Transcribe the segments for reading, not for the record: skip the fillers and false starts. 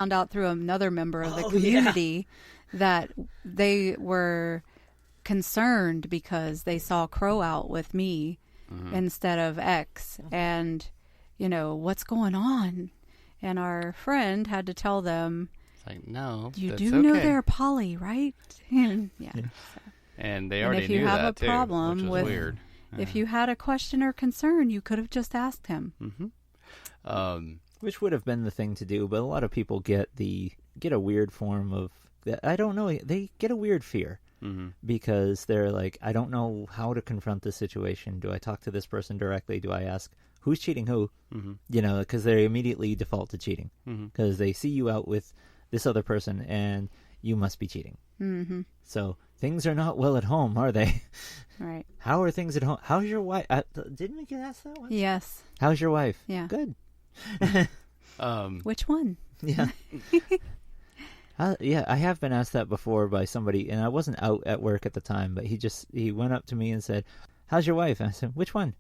found out through another member of the community that they were concerned because they saw Crow out with me instead of X. And, what's going on? And our friend had to tell them, it's like, no, you that's do know okay. they're poly, right? And, so. And they already if you knew have that a too, problem which was with, weird. If you had a question or concern, you could have just asked him. Which would have been the thing to do, but a lot of people get a weird form of, I don't know, they get a weird fear. Because they're like, I don't know how to confront this situation. Do I talk to this person directly? Do I ask who's cheating who? Because they immediately default to cheating. Because they see you out with this other person and you must be cheating. So things are not well at home, are they? Right. How are things at home? How's your wife? Didn't we get asked that one? Yes. How's your wife? Yeah. Good. Which one? Yeah. Yeah, I have been asked that before by somebody, and I wasn't out at work at the time, but he went up to me and said, how's your wife? And I said, which one?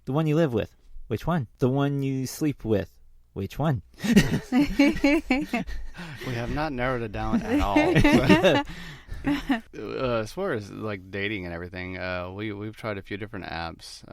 The one you live with. Which one? The one you sleep with. Which one? We have not narrowed it down at all. As far as like dating and everything, we've tried a few different apps.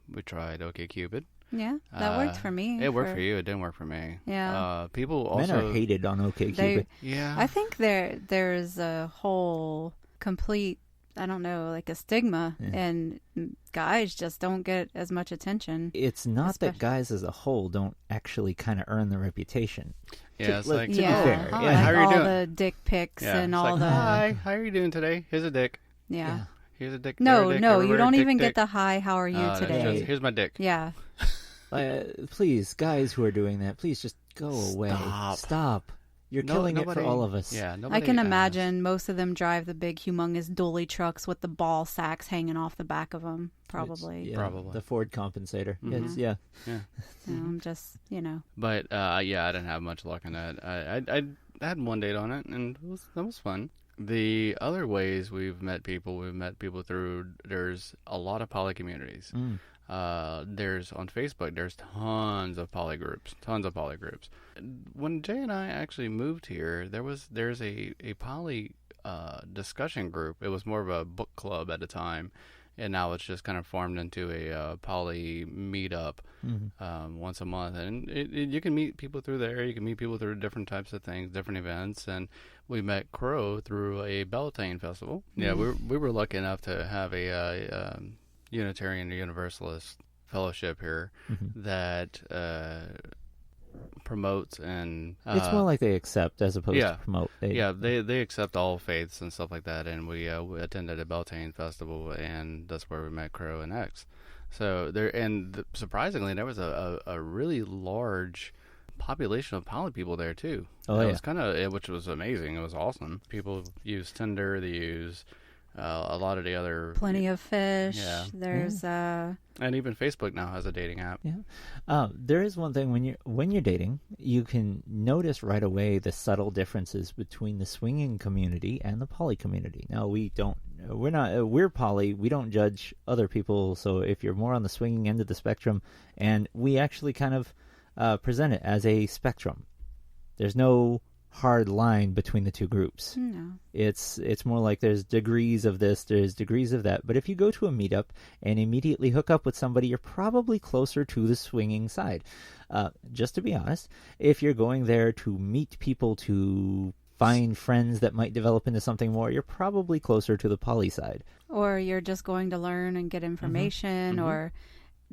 We tried OkCupid. Yeah, that worked for me. It worked for you. It didn't work for me. Yeah. People also... Men are hated on OkCupid. Yeah. I think there's a whole complete, I don't know, like a stigma, and guys just don't get as much attention. It's not that guys as a whole don't actually kind of earn the reputation. Yeah, it's like, to be fair. Like Yeah. How are you all doing? the dick pics and it's all like, the... hi, how are you doing today? Here's a dick. Yeah. Here's a dick. No, there a dick, you everywhere, don't dick, even dick. get the hi, how are you That's today? just, here's my dick. Yeah. Please, guys who are doing that, please just go away. Stop. You're killing it for all of us. Yeah, I can imagine most of them drive the big, humongous dolly trucks with the ball sacks hanging off the back of them, probably. Probably. The Ford compensator. It's, Yeah. I'm just, But, I didn't have much luck in that. I had one date on it, and that was fun. The other ways we've met people through, there's a lot of poly communities. There's on Facebook, there's tons of poly groups. When Jay and I actually moved here, there's a poly discussion group. It was more of a book club at the time, and now it's just kind of formed into a poly meetup once a month. And you can meet people through there. You can meet people through different types of things, different events. And we met Crow through a Beltane festival. Yeah, we were lucky enough to have a Unitarian Universalist fellowship here that promotes and it's more like they accept as opposed to promote. They accept all faiths and stuff like that, and we attended a Beltane festival, and that's where we met Crow and X. So surprisingly, there was a really large population of poly people there too. It was which was amazing. It was awesome. People use Tinder. They use a lot of the other... Plenty of Fish. Yeah. There's... And even Facebook now has a dating app. Yeah. There is one thing when you're dating, you can notice right away the subtle differences between the swinging community and the poly community. Now, we're poly. We don't judge other people. So if you're more on the swinging end of the spectrum, and we actually kind of present it as a spectrum. There's no hard line between the two groups. No. It's more like there's degrees of this, there's degrees of that. But if you go to a meetup and immediately hook up with somebody, you're probably closer to the swinging side. Just to be honest, if you're going there to meet people to find friends that might develop into something more, you're probably closer to the poly side. Or you're just going to learn and get information, or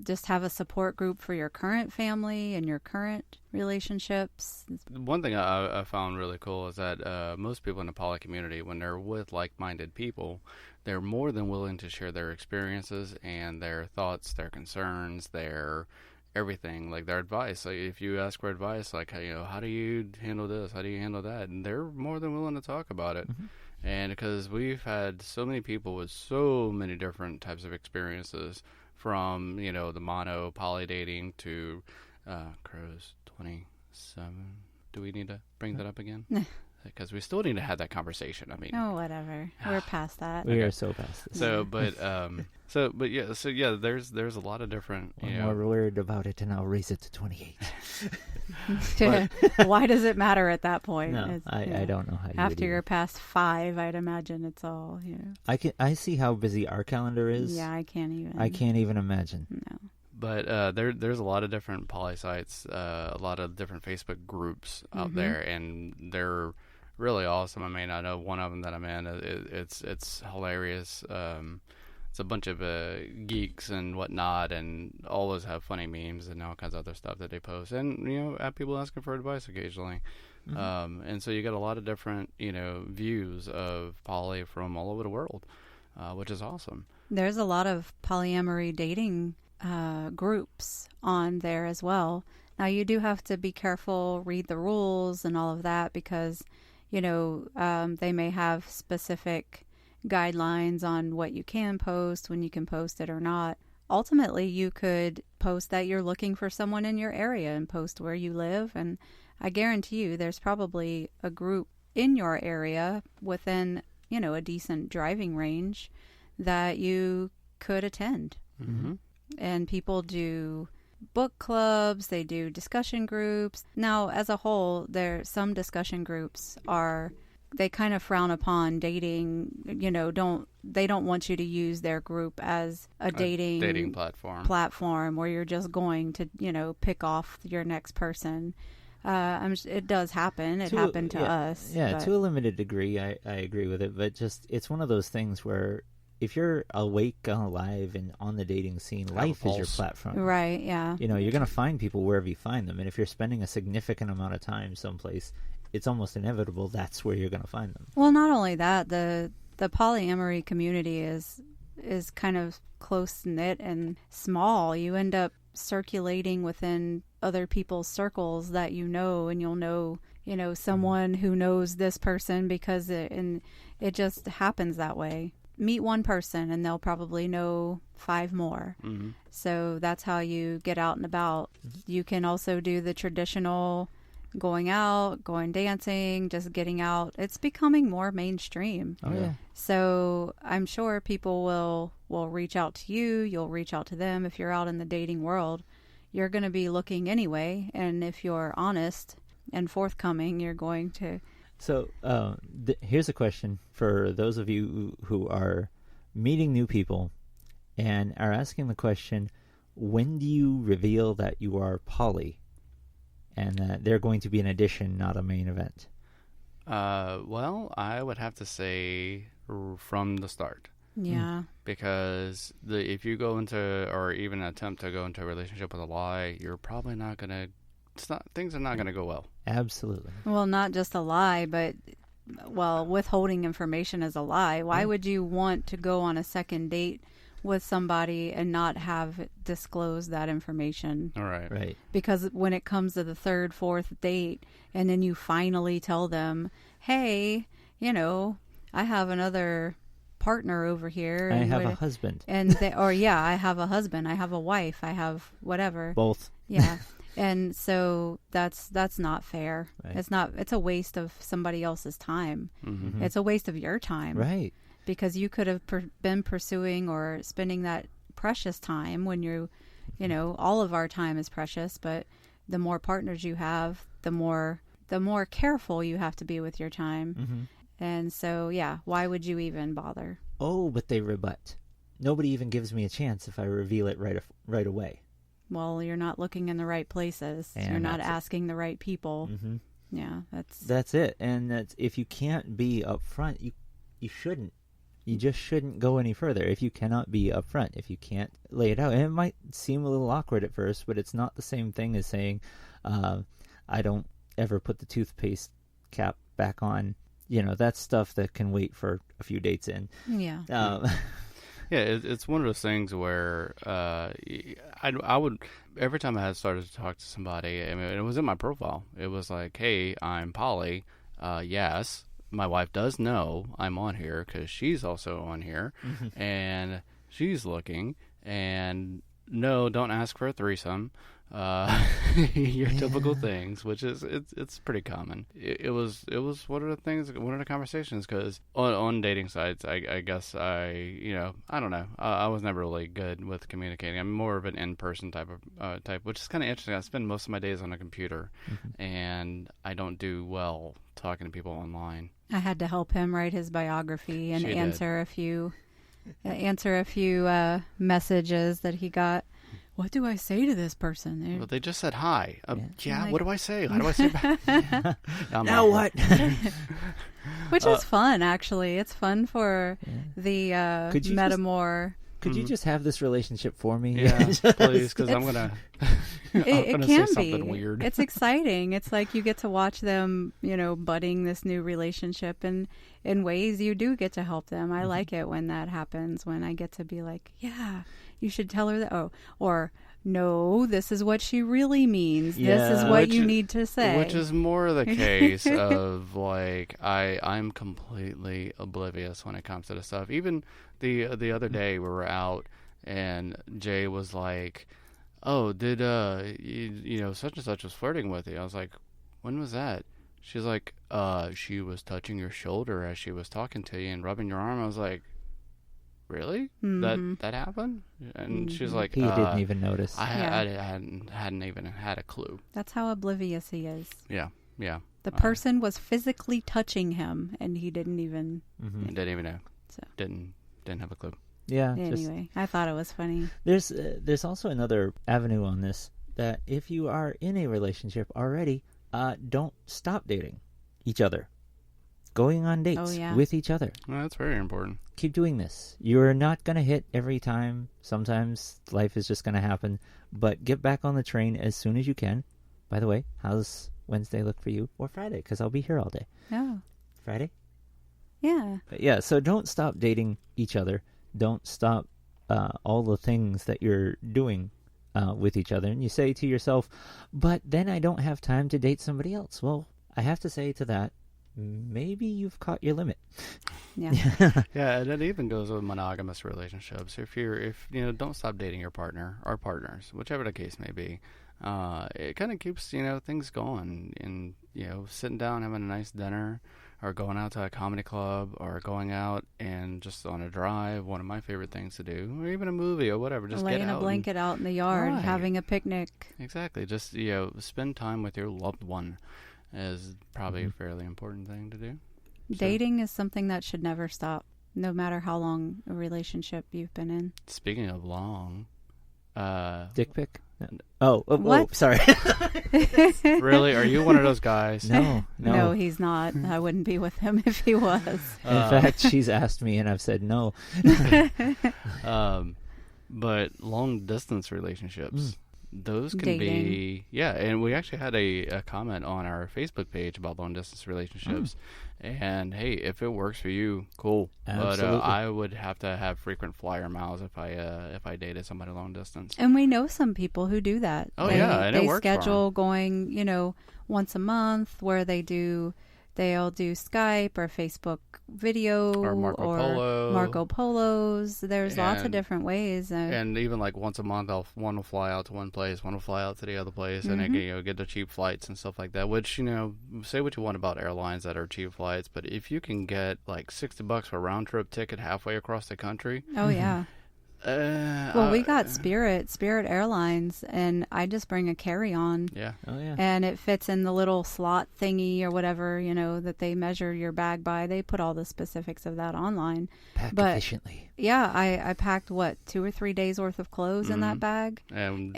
just have a support group for your current family and your current relationships. One thing I found really cool is that most people in the poly community, when they're with like-minded people, they're more than willing to share their experiences and their thoughts, their concerns, their everything, like their advice. Like if you ask for advice, like, how do you handle this? How do you handle that? And they're more than willing to talk about it. And because we've had so many people with so many different types of experiences, from, the mono poly dating to Crow's 27. Do we need to bring that up again? Because we still need to have that conversation. I mean, whatever. We're past that. We are so past it. So, there's a lot of different. One more word about it, and I'll raise it to 28. Why does it matter at that point? No, I don't know how you after would you're past 5, I'd imagine it's all, I see how busy our calendar is. Yeah, I can't even imagine. No. But there's a lot of different poly sites, a lot of different Facebook groups out there, and they're really awesome. I mean, I know one of them that I'm in. It's hilarious. It's a bunch of geeks and whatnot, and always have funny memes and all kinds of other stuff that they post, and have people asking for advice occasionally. And so you get a lot of different views of poly from all over the world, which is awesome. There's a lot of polyamory dating groups on there as well. Now you do have to be careful, read the rules and all of that, because they may have specific guidelines on what you can post, when you can post it or not. Ultimately, you could post that you're looking for someone in your area and post where you live, and I guarantee you there's probably a group in your area within a decent driving range that you could attend. And people do book clubs, they do discussion groups. Now, as a whole, some discussion groups they kind of frown upon dating, they don't want you to use their group as a dating platform where you're just going to, pick off your next person. It does happen. It happened to us. Yeah, to a limited degree, I agree with it. But it's one of those things where if you're awake, alive, and on the dating scene, life is your platform. Right, yeah. You're going to find people wherever you find them. And if you're spending a significant amount of time someplace, it's almost inevitable that's where you're going to find them. Well, not only that, the polyamory community is kind of close-knit and small. You end up circulating within other people's circles that and you'll know someone who knows this person because it just happens that way. Meet one person and they'll probably know 5 more. So that's how you get out and about. You can also do the traditional going out, going dancing, just getting out. It's becoming more mainstream. Oh yeah. So I'm sure people will reach out to you. You'll reach out to them. If you're out in the dating world, you're going to be looking anyway. And if you're honest and forthcoming, you're going to. So here's a question for those of you who are meeting new people and are asking the question, when do you reveal that you are poly and that they're going to be an addition, not a main event? Well, I would have to say from the start. Yeah. Because if you go into, or even attempt to go into a relationship with a lie, you're probably not going to, things are not going to go well. Absolutely. Well, not just a lie, but, withholding information is a lie. Why would you want to go on a second date with somebody and not have disclosed that information? All right. Right. Because when it comes to the 3rd, 4th date, and then you finally tell them, hey, I have another partner over here. I have a husband. And I have a husband. I have a wife. I have whatever. Both. Yeah. And so that's not fair. Right. It's a waste of somebody else's time. Mm-hmm. It's a waste of your time. Right. Because you could have been pursuing or spending that precious time when all of our time is precious, but the more partners you have, the more careful you have to be with your time. Mm-hmm. And so, why would you even bother? Oh, but they rebut. Nobody even gives me a chance if I reveal it right away. Well, you're not looking in the right places. And you're not asking the right people. Mm-hmm. Yeah, that's it. And if you can't be upfront, you shouldn't. You just shouldn't go any further if you cannot be upfront, if you can't lay it out. And it might seem a little awkward at first, but it's not the same thing as saying, I don't ever put the toothpaste cap back on. That's stuff that can wait for a few dates in. Yeah. Yeah, it's one of those things where I would, every time I had started to talk to somebody, I mean, it was in my profile. It was like, hey, I'm poly. Yes, my wife does know I'm on here because she's also on here, and she's looking. And no, don't ask for a threesome. your typical things, which is it's pretty common. It was one of the conversations, because on dating sites, I guess I don't know, I was never really good with communicating. I'm more of an in-person type, which is kind of interesting. I spend most of my days on a computer, and I don't do well talking to people online. I had to help him write his biography and answer a few messages that he got. What do I say to this person? Well, they just said hi. Like, what do I say? How do I say back? Now what? Which is fun, actually. It's fun for the metamor. Could you just have this relationship for me? Yeah, please, because I'm gonna. It say can something be weird. It's exciting. It's like you get to watch them, budding this new relationship, and in ways you do get to help them. I like it when that happens, when I get to be like, yeah, you should tell her that. Oh, or no, this is what she really means. This is what you need to say. Which is more the case of like I'm completely oblivious when it comes to this stuff. Even the other day we were out and Jay was like, "Oh, did such and such was flirting with you?" I was like, "When was that?" She's like, she was touching your shoulder as she was talking to you and rubbing your arm." I was like, "Really? That happened?" And she's like, he didn't even notice. I hadn't even had a clue. That's how oblivious he is. Yeah. The person was physically touching him, and he didn't even didn't even know. So didn't have a clue. Yeah. Anyway, I thought it was funny. There's also another avenue on this, that if you are in a relationship already, don't stop dating each other. Going on dates with each other. Well, that's very important. Keep doing this. You're not going to hit every time. Sometimes life is just going to happen. But get back on the train as soon as you can. By the way, how's Wednesday look for you? Or Friday? Because I'll be here all day. Oh. Friday? Yeah. But yeah, so don't stop dating each other. Don't stop all the things that you're doing with each other. And you say to yourself, but then I don't have time to date somebody else. Well, I have to say to that, maybe you've caught your limit. Yeah. Yeah, and it even goes with monogamous relationships. If don't stop dating your partner or partners, whichever the case may be. It kind of keeps, things going, and, sitting down, having a nice dinner, or going out to a comedy club, or going out and just on a drive, one of my favorite things to do, or even a movie or whatever. Just laying get out a blanket out in the yard, having a picnic. Exactly. Just, spend time with your loved one is probably a fairly important thing to do. Dating is something that should never stop, no matter how long a relationship you've been in. Speaking of long, dick pic? Oh, sorry. Really? Are you one of those guys? No, he's not. I wouldn't be with him if he was. In fact, she's asked me and I've said no. But long distance relationships, those can be, and we actually had a comment on our Facebook page about long distance relationships. And hey, if it works for you, cool. Absolutely. But I would have to have frequent flyer miles if I dated somebody long distance. And we know some people who do that. And they it works schedule going, once a month, where they'll do Skype or Facebook video or Marco Polos. There's lots of different ways. And even like once a month, one will fly out to one place, one will fly out to the other place, and they get the cheap flights and stuff like that. Which, say what you want about airlines that are cheap flights, but if you can get like $60 for a round trip ticket halfway across the country. Oh yeah. Well, we got Spirit Airlines, and I just bring a carry-on. Yeah. Oh, yeah. And it fits in the little slot thingy or whatever, that they measure your bag by. They put all the specifics of that online. Pack efficiently. Yeah, I packed, 2 or 3 days worth of clothes in that bag. And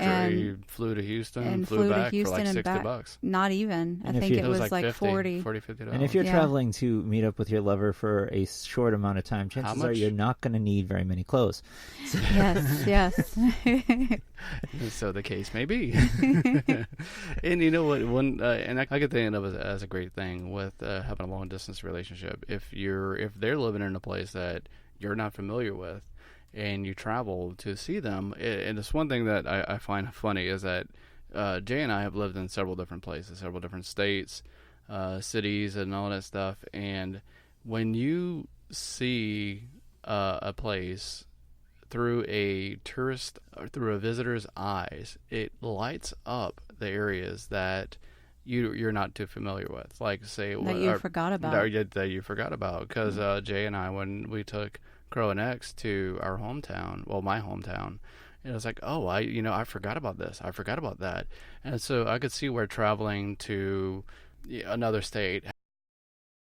flew to Houston and flew back for like $60. Not even. And I think it was like 50, $40. $50. And if you're traveling to meet up with your lover for a short amount of time, chances are you're not going to need very many clothes. Yes. So the case may be. And you know what? And I could think of it as a great thing with having a long distance relationship. If they're living in a place that you're not familiar with, and you travel to see them, and it's one thing that I find funny is that Jay and I have lived in several different places, several different states, cities, and all that stuff. And when you see a place through a tourist or through a visitor's eyes, it lights up the areas that you're not too familiar with, like say that you forgot about. That you forgot about, because Jay and I, when we took Crow and X to our hometown, well, my hometown, it was like, oh, I forgot about this, I forgot about that, and so I could see where traveling to another state